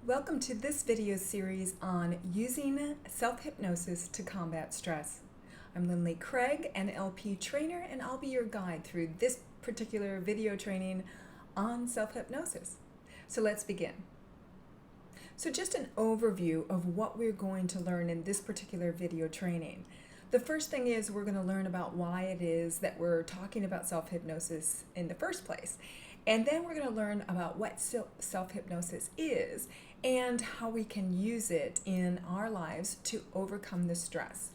Welcome to this video series on using self-hypnosis to combat stress. I'm Lindley Craig, NLP trainer, and I'll be your guide through this particular video training on self-hypnosis. So let's begin. So just an overview of what we're going to learn in this particular video training. The first thing is we're going to learn about why it is that we're talking about self-hypnosis in the first place. And then we're going to learn about what self-hypnosis is and how we can use it in our lives to overcome the stress.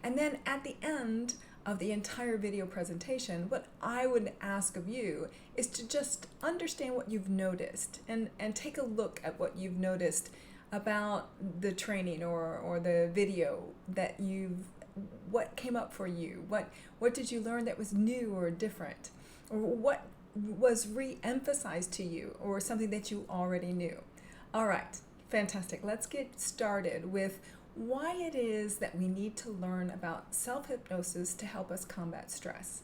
And then at the end of the entire video presentation, what I would ask of you is to just understand what you've noticed and take a look at what you've noticed about the training or the video that what came up for you? What did you learn that was new or different? Or what was re-emphasized to you or something that you already knew? All right, fantastic. Let's get started with why it is that we need to learn about self-hypnosis to help us combat stress.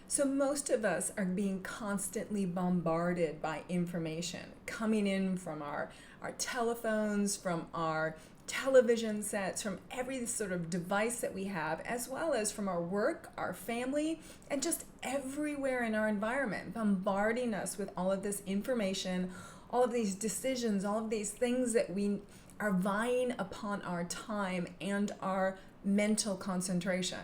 So most of us are being constantly bombarded by information coming in from our telephones, from our television sets, from every sort of device that we have, as well as from our work, our family, and just everywhere in our environment, bombarding us with all of this information, all of these decisions, all of these things that we are vying upon our time and our mental concentration.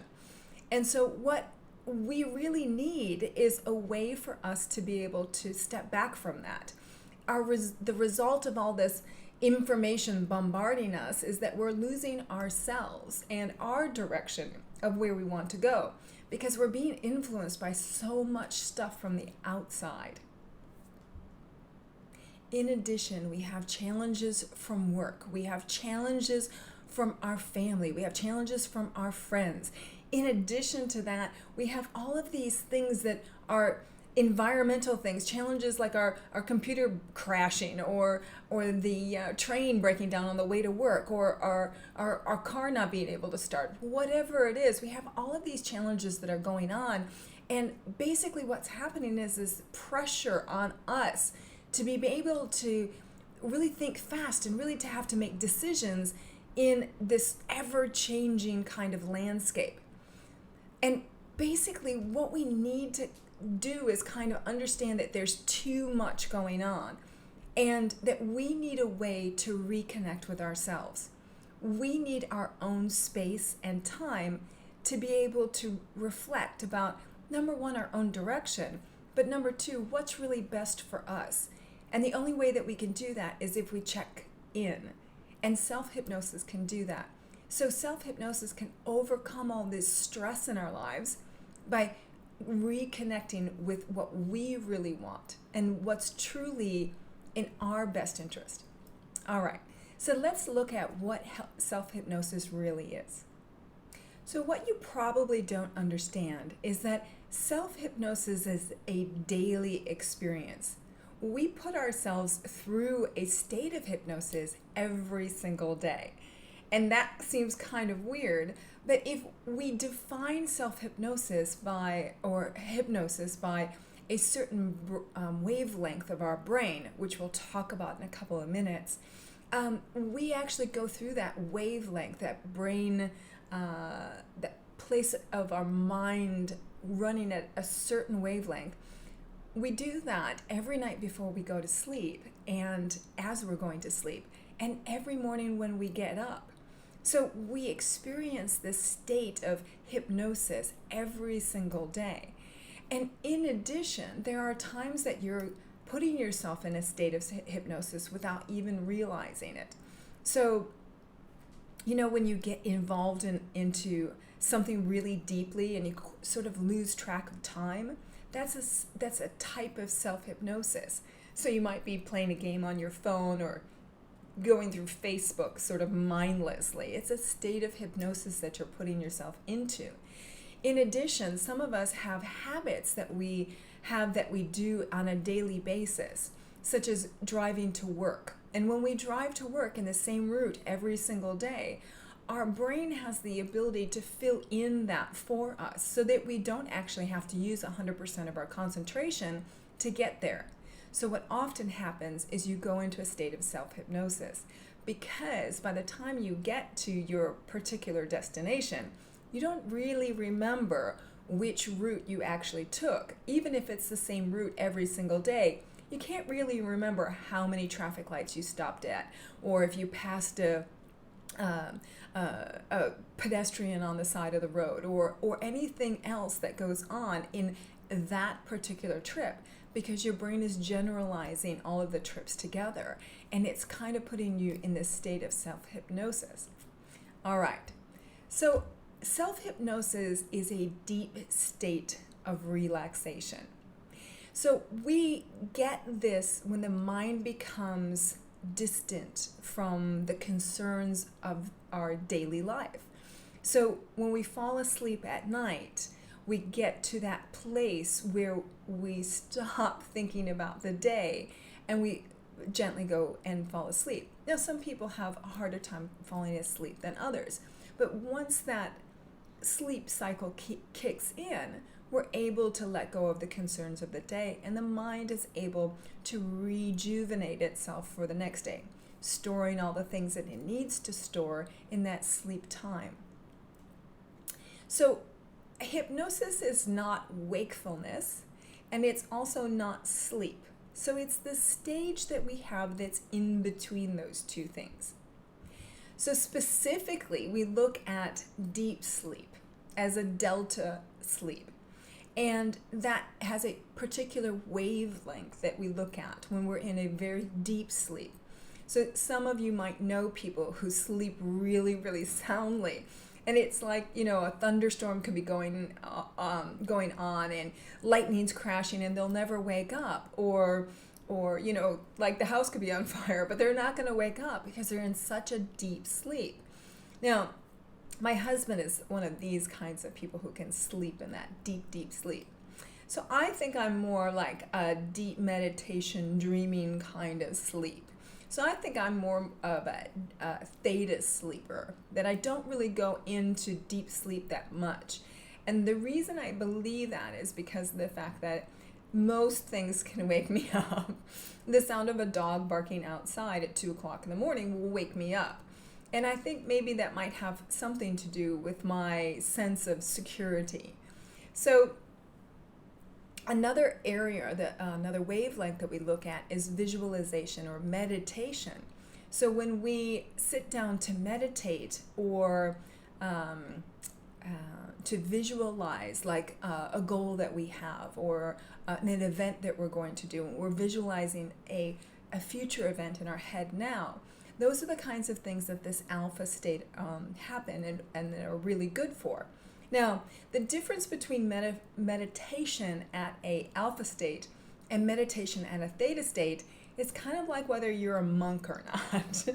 And so what we really need is a way for us to be able to step back from that. The result of all this information bombarding us is that we're losing ourselves and our direction of where we want to go because we're being influenced by so much stuff from the outside. In addition, we have challenges from work, we have challenges from our family, we have challenges from our friends. In addition to that, we have all of these things that are environmental things, challenges like our computer crashing or the train breaking down on the way to work or our car not being able to start. Whatever it is, we have all of these challenges that are going on. And basically what's happening is this pressure on us to be able to really think fast and really to have to make decisions in this ever-changing kind of landscape. And basically what we need to do is kind of understand that there's too much going on and that we need a way to reconnect with ourselves. We need our own space and time to be able to reflect about, number one, our own direction, but number two, what's really best for us. And the only way that we can do that is if we check in. And self-hypnosis can do that. So self-hypnosis can overcome all this stress in our lives by reconnecting with what we really want and what's truly in our best interest. All right, so let's look at what self-hypnosis really is. So what you probably don't understand is that self-hypnosis is a daily experience. We put ourselves through a state of hypnosis every single day. And that seems kind of weird, but if we define self-hypnosis or hypnosis by a certain wavelength of our brain, which we'll talk about in a couple of minutes, we actually go through that wavelength, that brain, that place of our mind running at a certain wavelength. We do that every night before we go to sleep and as we're going to sleep and every morning when we get up. So we experience this state of hypnosis every single day. And in addition, there are times that you're putting yourself in a state of hypnosis without even realizing it. So, when you get involved into something really deeply and you sort of lose track of time, that's a type of self-hypnosis. So you might be playing a game on your phone or going through Facebook sort of mindlessly. It's a state of hypnosis that you're putting yourself into. In addition, some of us have habits that we do on a daily basis, such as driving to work. And when we drive to work in the same route every single day, our brain has the ability to fill in that for us so that we don't actually have to use 100% of our concentration to get there. So what often happens is you go into a state of self-hypnosis, because by the time you get to your particular destination, you don't really remember which route you actually took. Even if it's the same route every single day, you can't really remember how many traffic lights you stopped at, or if you passed a pedestrian on the side of the road, or anything else that goes on in that particular trip, because your brain is generalizing all of the trips together, and it's kind of putting you in this state of self-hypnosis. All right, so self-hypnosis is a deep state of relaxation. So we get this when the mind becomes distant from the concerns of our daily life. So when we fall asleep at night, we get to that place where we stop thinking about the day and we gently go and fall asleep. Now, some people have a harder time falling asleep than others, but once that sleep cycle kicks in, we're able to let go of the concerns of the day, and the mind is able to rejuvenate itself for the next day, storing all the things that it needs to store in that sleep time. So hypnosis is not wakefulness, and it's also not sleep. So it's the stage that we have that's in between those two things. So specifically, we look at deep sleep as a delta sleep. And that has a particular wavelength that we look at when we're in a very deep sleep. So some of you might know people who sleep really, really soundly. And it's like, a thunderstorm could be going on and lightning's crashing and they'll never wake up. Or like the house could be on fire, but they're not going to wake up because they're in such a deep sleep. Now, my husband is one of these kinds of people who can sleep in that deep, deep sleep. So I think I'm more like a deep meditation, dreaming kind of sleep. So I think I'm more of a theta sleeper, that I don't really go into deep sleep that much. And the reason I believe that is because of the fact that most things can wake me up. The sound of a dog barking outside at 2 o'clock in the morning will wake me up. And I think maybe that might have something to do with my sense of security. So another area, another wavelength that we look at is visualization or meditation. So when we sit down to meditate or to visualize like a goal that we have or an event that we're going to do, and we're visualizing a future event in our head now, those are the kinds of things that this alpha state happen and are really good for. Now, the difference between meditation at a alpha state and meditation at a theta state is kind of like whether you're a monk or not.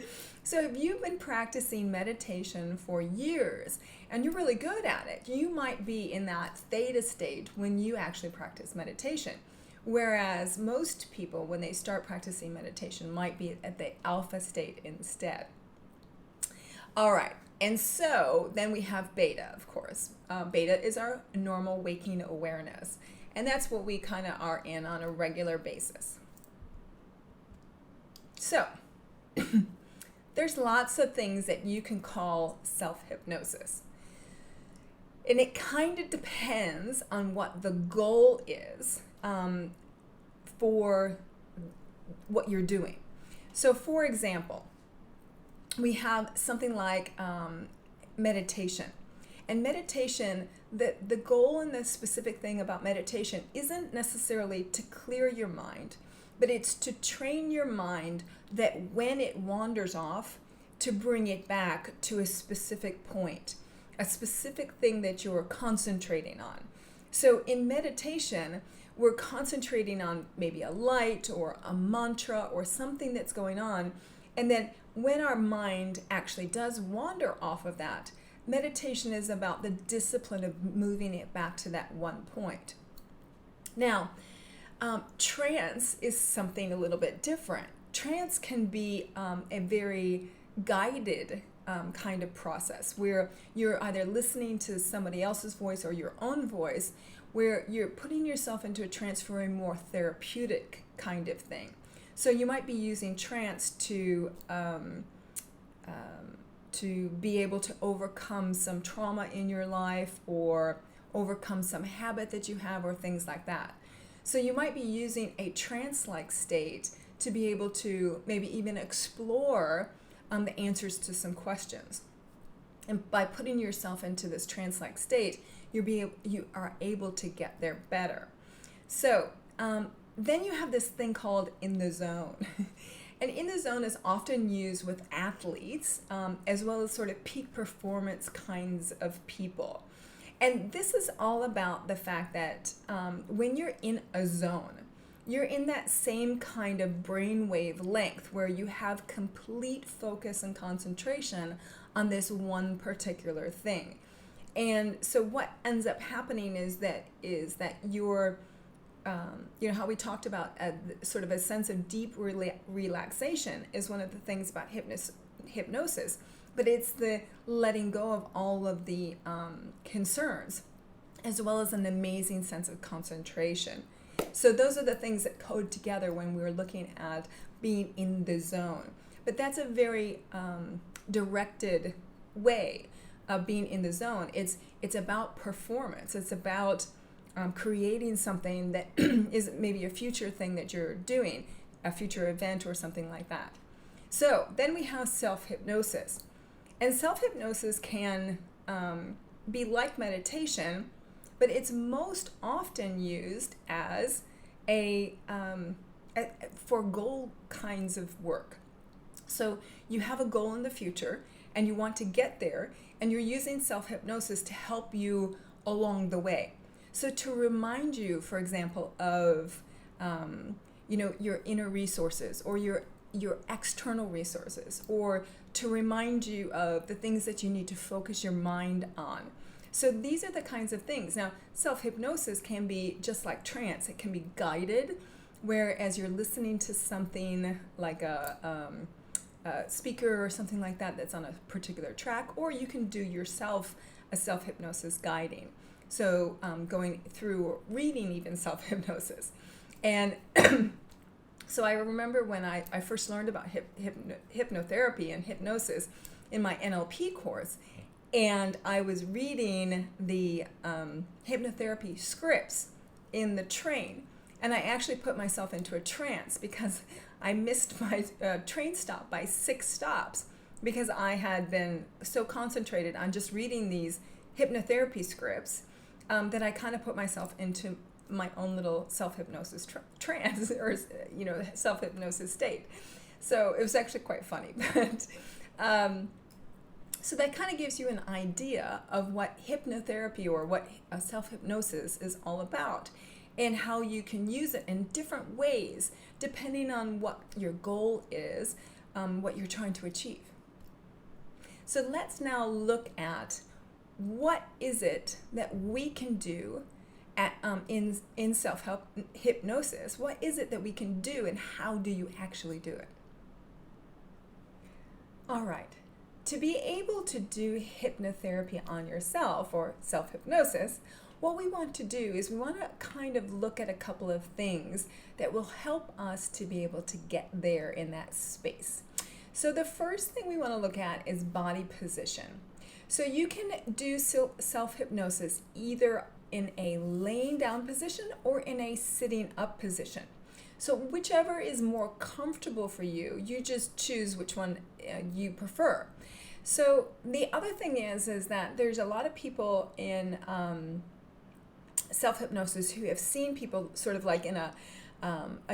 So if you've been practicing meditation for years and you're really good at it, you might be in that theta state when you actually practice meditation. Whereas most people, when they start practicing meditation, might be at the alpha state instead. All right, and so then we have beta, of course. Beta is our normal waking awareness, and that's what we kind of are in on a regular basis. So there's lots of things that you can call self-hypnosis. And it kind of depends on what the goal is for what you're doing. So for example, we have something like meditation. And meditation, the goal and the specific thing about meditation isn't necessarily to clear your mind, but it's to train your mind that when it wanders off, to bring it back to a specific point, a specific thing that you're concentrating on. So in meditation, we're concentrating on maybe a light or a mantra or something that's going on. And then when our mind actually does wander off of that, meditation is about the discipline of moving it back to that one point. Now, trance is something a little bit different. Trance can be a very guided kind of process where you're either listening to somebody else's voice or your own voice, where you're putting yourself into a trance for a more therapeutic kind of thing. So you might be using trance to be able to overcome some trauma in your life or overcome some habit that you have or things like that. So you might be using a trance-like state to be able to maybe even explore the answers to some questions. And by putting yourself into this trance-like state, you are able to get there better. So then you have this thing called in the zone. And in the zone is often used with athletes as well as sort of peak performance kinds of people. And this is all about the fact that when you're in a zone, you're in that same kind of brainwave length where you have complete focus and concentration on this one particular thing. And so what ends up happening is that you're you know how we talked about sort of a sense of deep relaxation is one of the things about hypnosis, but it's the letting go of all of the concerns, as well as an amazing sense of concentration. So those are the things that code together when we're looking at being in the zone. But that's a very directed way of being in the zone. It's about performance. It's about creating something that is maybe a future thing that you're doing, a future event or something like that. So then we have self-hypnosis. And self-hypnosis can be like meditation, but it's most often used as for goal kinds of work. So you have a goal in the future and you want to get there, and you're using self-hypnosis to help you along the way. So to remind you, for example, of your inner resources or your external resources, or to remind you of the things that you need to focus your mind on. So these are the kinds of things. Now, self-hypnosis can be just like trance. It can be guided, whereas you're listening to something like a speaker or something like that that's on a particular track, or you can do yourself a self-hypnosis guiding. So going through or reading even self-hypnosis. And so I remember when I first learned about hypnotherapy and hypnosis in my NLP course, and I was reading the hypnotherapy scripts in the train, and I actually put myself into a trance because I missed my train stop by 6 stops because I had been so concentrated on just reading these hypnotherapy scripts that I kind of put myself into my own little self-hypnosis trance or self-hypnosis state. So it was actually quite funny. But so that kind of gives you an idea of what hypnotherapy or what self-hypnosis is all about, and how you can use it in different ways depending on what your goal is, what you're trying to achieve. So let's now look at what is it that we can do in self-help hypnosis. What is it that we can do, and how do you actually do it? All right. To be able to do hypnotherapy on yourself or self-hypnosis, what we want to do is we want to kind of look at a couple of things that will help us to be able to get there in that space. So the first thing we want to look at is body position. So you can do self-hypnosis either in a laying down position or in a sitting up position. So whichever is more comfortable for you, you just choose which one you prefer. So the other thing is that there's a lot of people in self-hypnosis who have seen people sort of like in a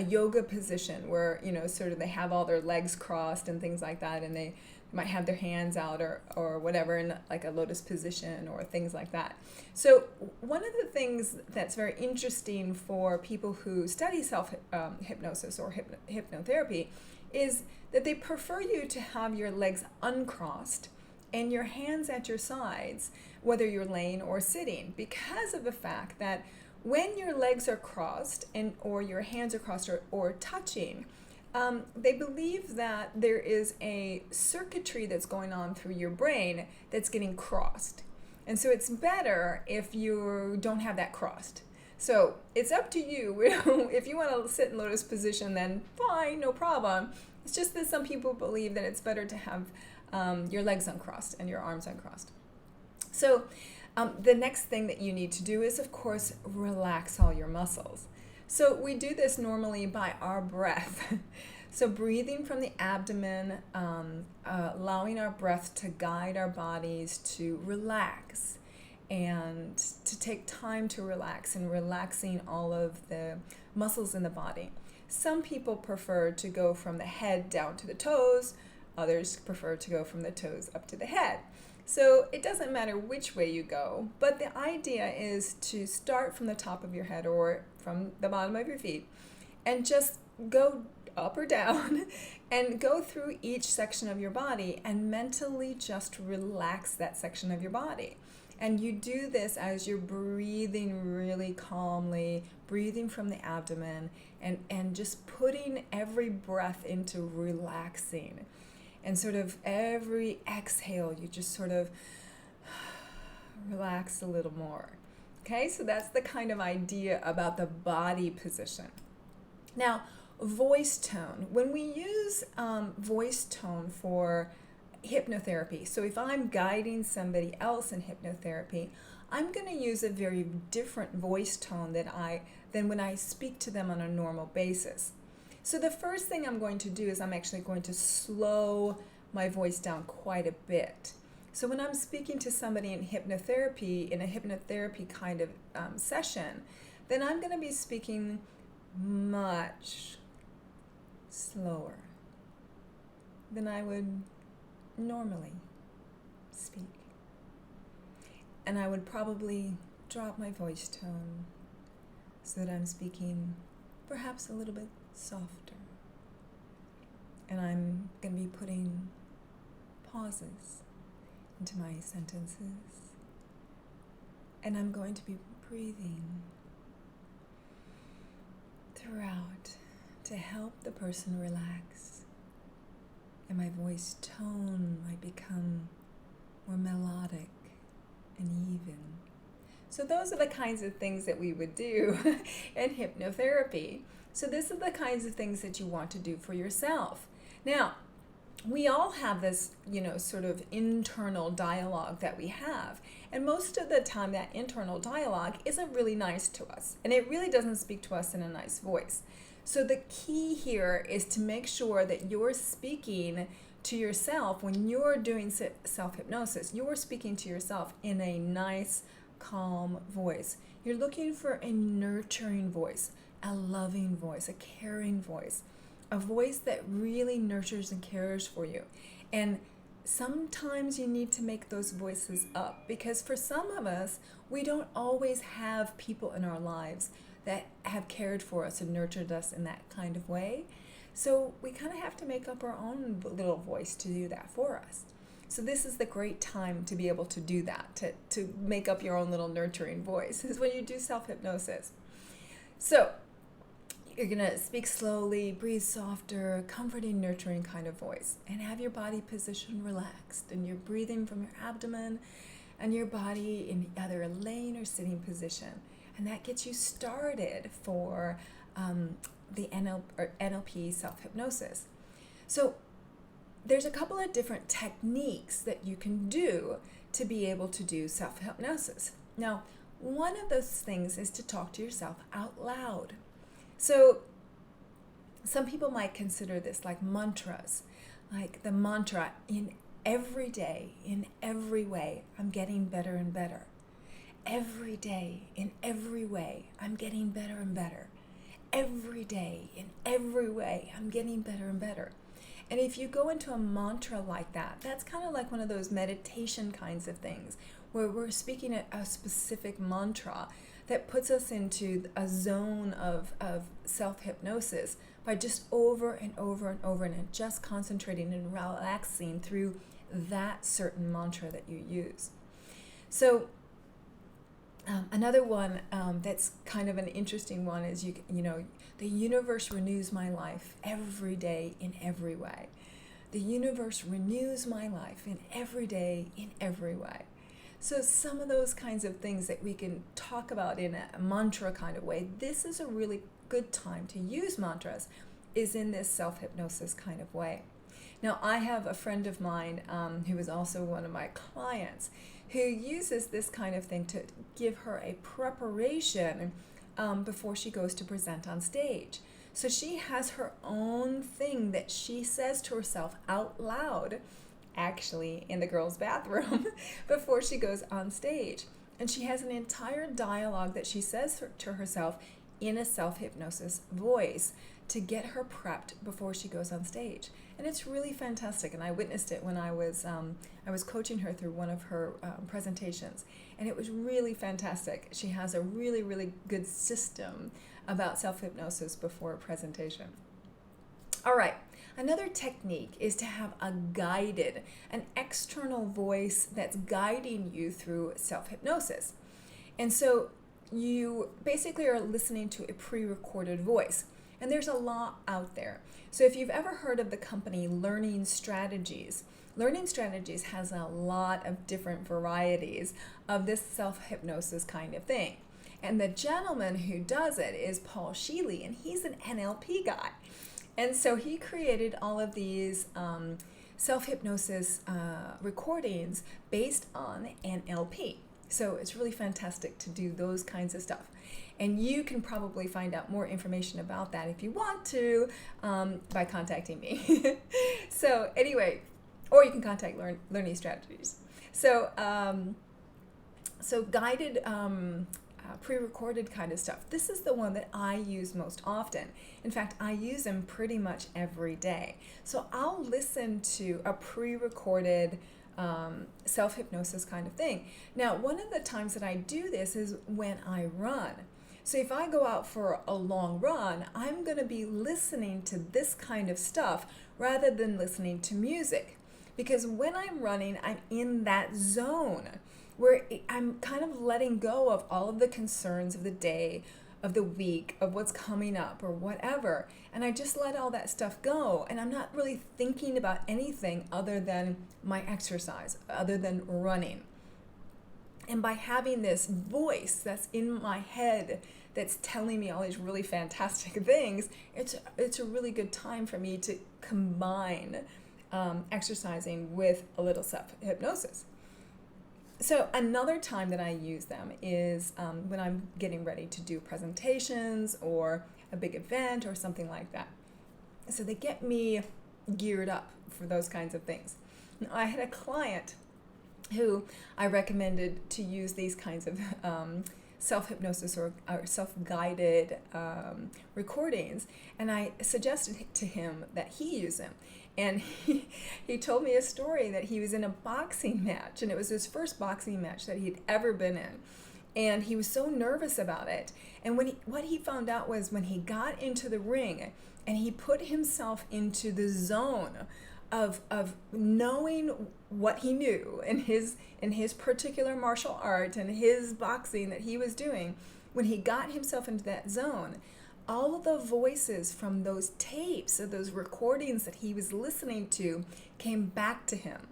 yoga position where, sort of they have all their legs crossed and things like that, and they might have their hands out or whatever in like a lotus position or things like that. So one of the things that's very interesting for people who study self-hypnosis or hypnotherapy is that they prefer you to have your legs uncrossed and your hands at your sides, whether you're laying or sitting, because of the fact that when your legs are crossed or your hands are crossed or touching, they believe that there is a circuitry that's going on through your brain that's getting crossed. And so it's better if you don't have that crossed. So it's up to you. If you want to sit in lotus position, then fine, no problem. It's just that some people believe that it's better to have your legs uncrossed and your arms uncrossed. So the next thing that you need to do is, of course, relax all your muscles. So we do this normally by our breath. So breathing from the abdomen, allowing our breath to guide our bodies to relax and to take time to relax, and relaxing all of the muscles in the body. Some people prefer to go from the head down to the toes. Others prefer to go from the toes up to the head. So it doesn't matter which way you go, but the idea is to start from the top of your head or from the bottom of your feet and just go up or down and go through each section of your body and mentally just relax that section of your body. And you do this as you're breathing really calmly, breathing from the abdomen, and just putting every breath into relaxing. And sort of every exhale, you just sort of relax a little more. Okay, so that's the kind of idea about the body position. Now, voice tone. When we use voice tone for hypnotherapy, so if I'm guiding somebody else in hypnotherapy, I'm going to use a very different voice tone than when I speak to them on a normal basis. So the first thing I'm going to do is I'm actually going to slow my voice down quite a bit. So when I'm speaking to somebody in a hypnotherapy kind of session, then I'm going to be speaking much slower than I would normally speak. And I would probably drop my voice tone so that I'm speaking perhaps a little bit softer. And I'm going to be putting pauses into my sentences. And I'm going to be breathing throughout to help the person relax. And my voice tone might become more melodic and even. So those are the kinds of things that we would do in hypnotherapy. So this is the kinds of things that you want to do for yourself. Now, we all have this, sort of internal dialogue that we have. And most of the time that internal dialogue isn't really nice to us. And it really doesn't speak to us in a nice voice. So the key here is to make sure that you're speaking to yourself when you're doing self-hypnosis. You're speaking to yourself in a nice, calm voice. You're looking for a nurturing voice, a loving voice, a caring voice, a voice that really nurtures and cares for you. And sometimes you need to make those voices up, because for some of us, we don't always have people in our lives that have cared for us and nurtured us in that kind of way. So we kind of have to make up our own little voice to do that for us. So this is the great time to be able to do that, to make up your own little nurturing voice, is when you do self-hypnosis. So you're going to speak slowly, breathe softer, comforting, nurturing kind of voice, and have your body position relaxed. And you're breathing from your abdomen and your body in either a laying or sitting position. And that gets you started for the NLP self-hypnosis. So there's a couple of different techniques that you can do to be able to do self-hypnosis. Now, one of those things is to talk to yourself out loud. So some people might consider this like mantras, like the mantra, in every day, in every way, I'm getting better and better. Every day, in every way, I'm getting better and better. Every day, in every way, I'm getting better and better. And if you go into a mantra like that, that's kind of like one of those meditation kinds of things where we're speaking a specific mantra that puts us into a zone of self-hypnosis by just over and over and over and just concentrating and relaxing through that certain mantra that you use. So another one that's kind of an interesting one is, the universe renews my life every day in every way. The universe renews my life in every day in every way. So some of those kinds of things that we can talk about in a mantra kind of way, this is a really good time to use mantras, is in this self-hypnosis kind of way. Now, I have a friend of mine who is also one of my clients who uses this kind of thing to give her a preparation before she goes to present on stage. So she has her own thing that she says to herself out loud, actually in the girls' bathroom, before she goes on stage. And she has an entire dialogue that she says to herself in a self-hypnosis voice to get her prepped before she goes on stage. And it's really fantastic. And I witnessed it when I was coaching her through one of her presentations. And it was really fantastic. She has a really, really good system about self-hypnosis before a presentation. All right. Another technique is to have an external voice that's guiding you through self-hypnosis. And so you basically are listening to a pre-recorded voice. And there's a lot out there. So if you've ever heard of the company Learning Strategies has a lot of different varieties of this self-hypnosis kind of thing. And the gentleman who does it is Paul Sheely, and he's an NLP guy. And so he created all of these self-hypnosis recordings based on NLP. So it's really fantastic to do those kinds of stuff. And you can probably find out more information about that if you want to by contacting me. So anyway, or you can contact Learning Strategies. So guided pre-recorded kind of stuff. This is the one that I use most often. In fact, I use them pretty much every day. So I'll listen to a pre-recorded self-hypnosis kind of thing. Now, one of the times that I do this is when I run. So if I go out for a long run, I'm going to be listening to this kind of stuff rather than listening to music. Because when I'm running, I'm in that zone where I'm kind of letting go of all of the concerns of the day, of the week, of what's coming up or whatever. And I just let all that stuff go. And I'm not really thinking about anything other than my exercise, other than running. And by having this voice that's in my head that's telling me all these really fantastic things, it's a really good time for me to combine exercising with a little self-hypnosis. So another time that I use them is when I'm getting ready to do presentations or a big event or something like that. So they get me geared up for those kinds of things. Now, I had a client who I recommended to use these kinds of self-hypnosis or self-guided recordings, and I suggested to him that he use them. And he told me a story that he was in a boxing match, and it was his first boxing match that he'd ever been in. And he was so nervous about it. And what he found out was when he got into the ring and he put himself into the zone of knowing what he knew in his particular martial art and his boxing that he was doing, when he got himself into that zone, all of the voices from those tapes, or those recordings that he was listening to, came back to him.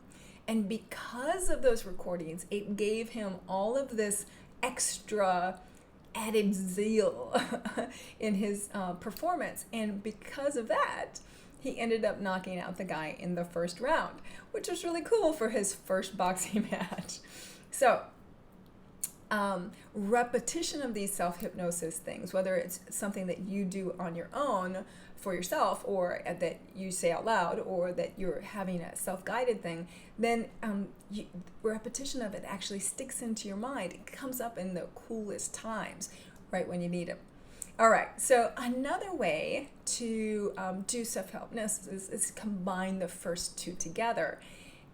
And because of those recordings, it gave him all of this extra added zeal in his performance. And because of that, he ended up knocking out the guy in the first round, which was really cool for his first boxing match. So repetition of these self-hypnosis things, whether it's something that you do on your own for yourself, or that you say out loud, or that you're having a self-guided thing, then repetition of it actually sticks into your mind. It comes up in the coolest times, right when you need it. All right, so another way to do self-hypnosis is combine the first two together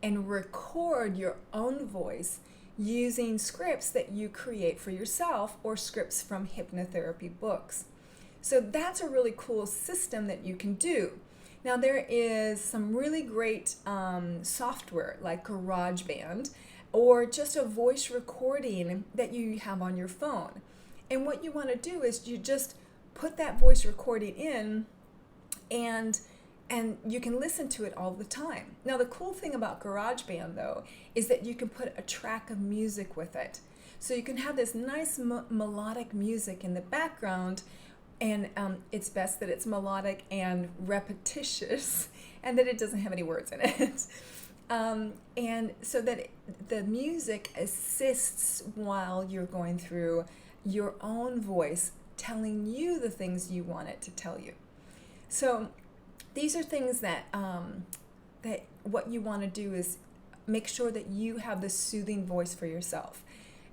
and record your own voice using scripts that you create for yourself or scripts from hypnotherapy books. So that's a really cool system that you can do. Now, there is some really great software like GarageBand, or just a voice recording that you have on your phone. And what you want to do is you just put that voice recording in, and And you can listen to it all the time. Now, the cool thing about GarageBand, though, is that you can put a track of music with it. So you can have this nice melodic music in the background, and it's best that it's melodic and repetitious, and that it doesn't have any words in it. And so that the music assists while you're going through your own voice, telling you the things you want it to tell you. So these are things that that what you want to do is make sure that you have the soothing voice for yourself.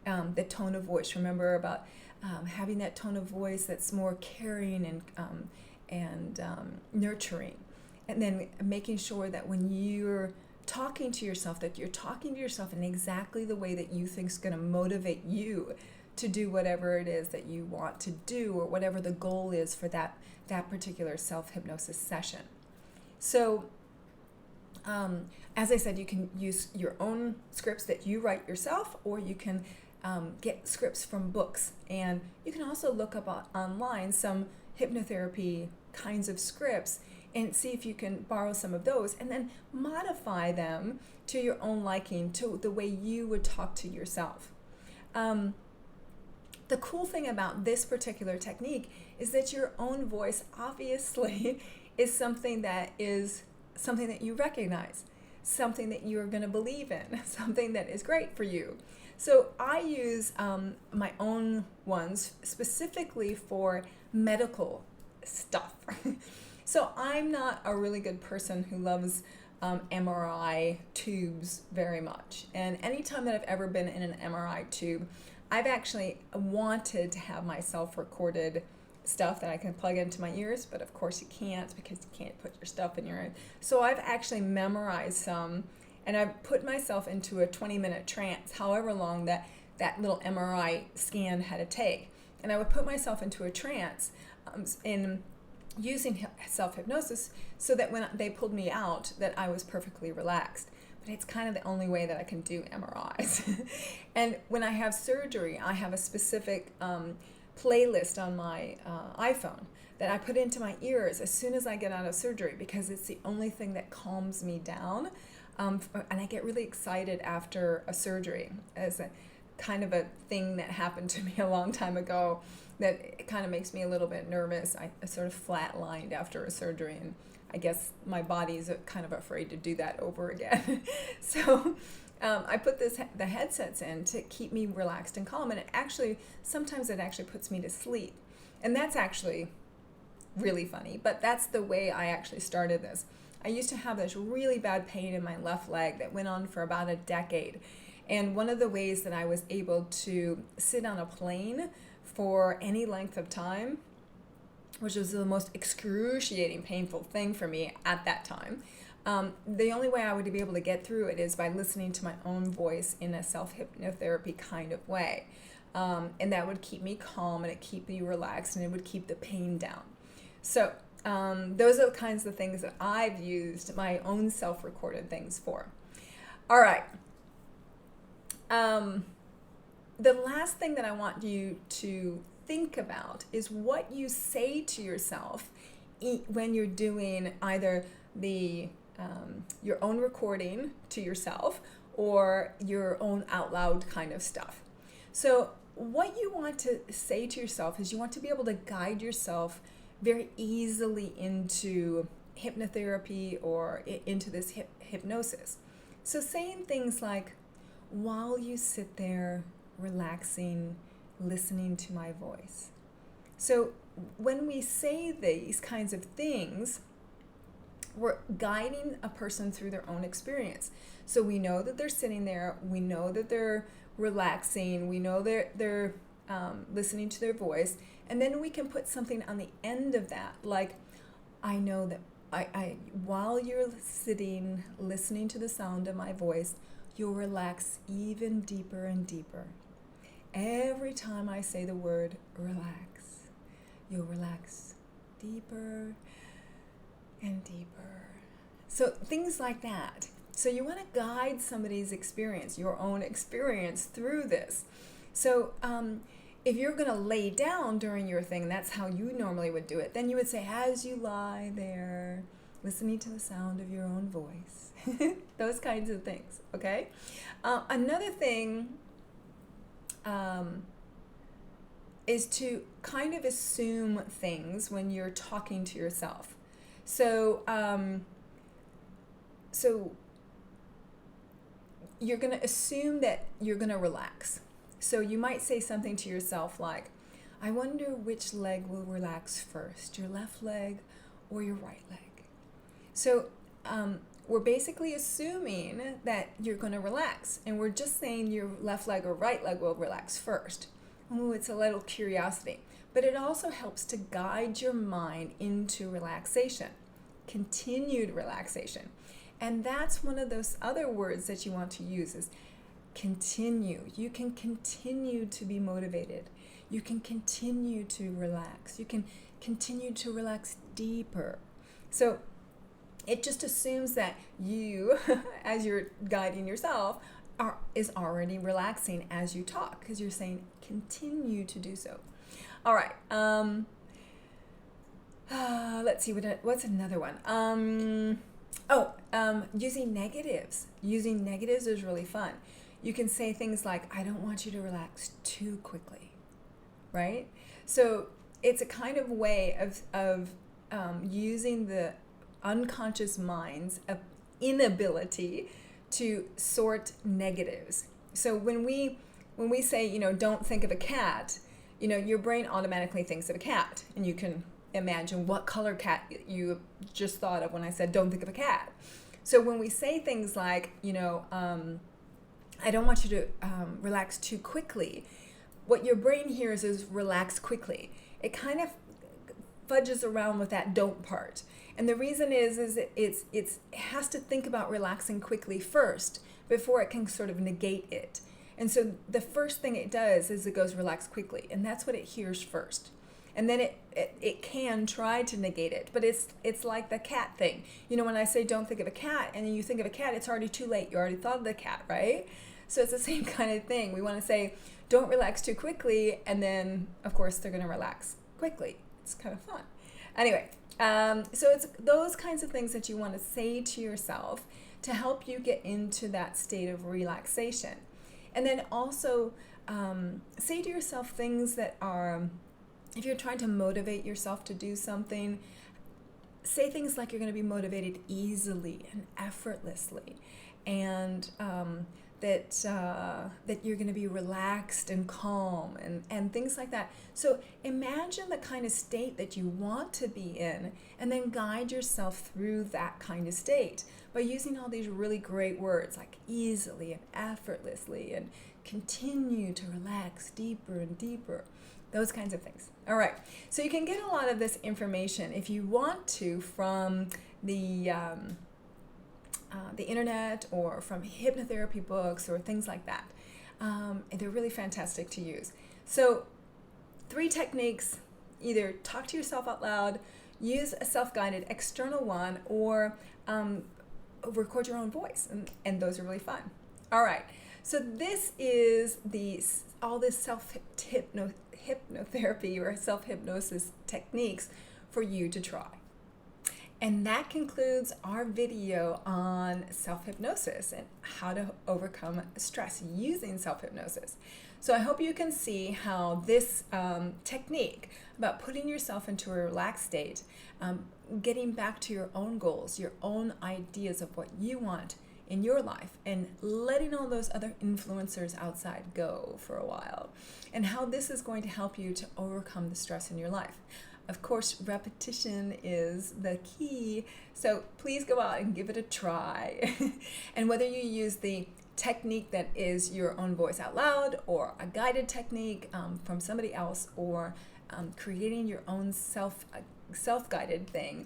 The tone of voice. Remember about having that tone of voice that's more caring and nurturing. And then making sure that when you're talking to yourself, that you're talking to yourself in exactly the way that you think is going to motivate you to do whatever it is that you want to do, or whatever the goal is for that particular self-hypnosis session. So, as I said, you can use your own scripts that you write yourself, or you can get scripts from books. And you can also look up online some hypnotherapy kinds of scripts and see if you can borrow some of those and then modify them to your own liking, to the way you would talk to yourself. The cool thing about this particular technique is that your own voice obviously is something that you recognize, something that you're going to believe in, something that is great for you. So I use my own ones specifically for medical stuff. So I'm not a really good person who loves MRI tubes very much. And anytime that I've ever been in an MRI tube, I've actually wanted to have my self-recorded stuff that I can plug into my ears, but of course you can't, because you can't put your stuff in your ear. So I've actually memorized some, and I've put myself into a 20-minute trance, however long that little MRI scan had to take. And I would put myself into a trance in using self-hypnosis, so that when they pulled me out, that I was perfectly relaxed. But it's kind of the only way that I can do MRIs. And when I have surgery, I have a specific playlist on my iPhone that I put into my ears as soon as I get out of surgery, because it's the only thing that calms me down. And I get really excited after a surgery, as a kind of a thing that happened to me a long time ago, that it kind of makes me a little bit nervous. I sort of flatlined after a surgery, and I guess my body's kind of afraid to do that over again. So I put the headsets in to keep me relaxed and calm, and sometimes it actually puts me to sleep. And that's actually really funny, but that's the way I actually started this. I used to have this really bad pain in my left leg that went on for about a decade. And one of the ways that I was able to sit on a plane for any length of time, which was the most excruciating, painful thing for me at that time, the only way I would be able to get through it is by listening to my own voice in a self-hypnotherapy kind of way. And that would keep me calm, and it keep me relaxed, and it would keep the pain down. So those are the kinds of things that I've used my own self-recorded things for. All right. The last thing that I want you to think about is what you say to yourself when you're doing either your own recording to yourself or your own out loud kind of stuff. So what you want to say to yourself is you want to be able to guide yourself very easily into hypnotherapy or into this hypnosis. So saying things like, while you sit there relaxing, listening to my voice. So when we say these kinds of things, we're guiding a person through their own experience. So we know that they're sitting there, we know that they're relaxing, we know they're listening to their voice, and then we can put something on the end of that, like, I know that I while you're sitting, listening to the sound of my voice, you'll relax even deeper and deeper. Every time I say the word relax, you'll relax deeper and deeper. So things like that. So you want to guide somebody's experience, your own experience, through this. So if you're going to lay down during your thing, that's how you normally would do it. Then you would say, as you lie there listening to the sound of your own voice, those kinds of things, okay? Another thing is to kind of assume things when you're talking to yourself. So you're going to assume that you're going to relax. So you might say something to yourself like, I wonder which leg will relax first, your left leg or your right leg. So we're basically assuming that you're going to relax, and we're just saying your left leg or right leg will relax first. Oh, it's a little curiosity. But it also helps to guide your mind into relaxation, continued relaxation. And that's one of those other words that you want to use is continue. You can continue to be motivated. You can continue to relax. You can continue to relax deeper. So it just assumes that you, as you're guiding yourself, is already relaxing as you talk, because you're saying continue to do so. All right. Let's see, what's another one? Using negatives. Using negatives is really fun. You can say things like, I don't want you to relax too quickly, right? So it's a kind of way of using the unconscious mind's inability to sort negatives. So when we say, don't think of a cat, your brain automatically thinks of a cat, and you can imagine what color cat you just thought of when I said don't think of a cat. So when we say things like, I don't want you to relax too quickly, what your brain hears is relax quickly. It kind of fudges around with that don't part. And the reason is it has to think about relaxing quickly first before it can sort of negate it. And so the first thing it does is it goes relax quickly, and that's what it hears first. And then it can try to negate it, but it's like the cat thing. When I say don't think of a cat, and then you think of a cat, it's already too late. You already thought of the cat, right? So it's the same kind of thing. We want to say don't relax too quickly, and then of course they're going to relax quickly. It's kind of fun. Anyway, so it's those kinds of things that you want to say to yourself to help you get into that state of relaxation. And then also say to yourself things that are, if you're trying to motivate yourself to do something, say things like you're going to be motivated easily and effortlessly, and that you're going to be relaxed and calm and things like that. So imagine the kind of state that you want to be in, and then guide yourself through that kind of state by using all these really great words like easily and effortlessly and continue to relax deeper and deeper. Those kinds of things. All right. So you can get a lot of this information if you want to from the internet or from hypnotherapy books or things like that. And they're really fantastic to use. So 3 techniques: either talk to yourself out loud, use a self-guided external one, or record your own voice. And those are really fun. All right. So this is all this self-hypnotherapy or self-hypnosis techniques for you to try. And that concludes our video on self-hypnosis and how to overcome stress using self-hypnosis. So I hope you can see how this technique about putting yourself into a relaxed state, getting back to your own goals, your own ideas of what you want in your life, and letting all those other influencers outside go for a while, and how this is going to help you to overcome the stress in your life. Of course, repetition is the key, so please go out and give it a try. And whether you use the technique that is your own voice out loud, or a guided technique from somebody else, or creating your own self-guided thing,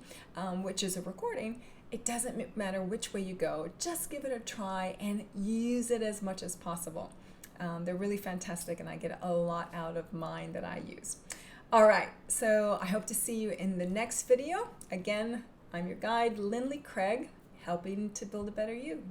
which is a recording, it doesn't matter which way you go. Just give it a try and use it as much as possible. They're really fantastic, and I get a lot out of mine that I use. All right, so I hope to see you in the next video. Again, I'm your guide, Lindley Craig, helping to build a better you.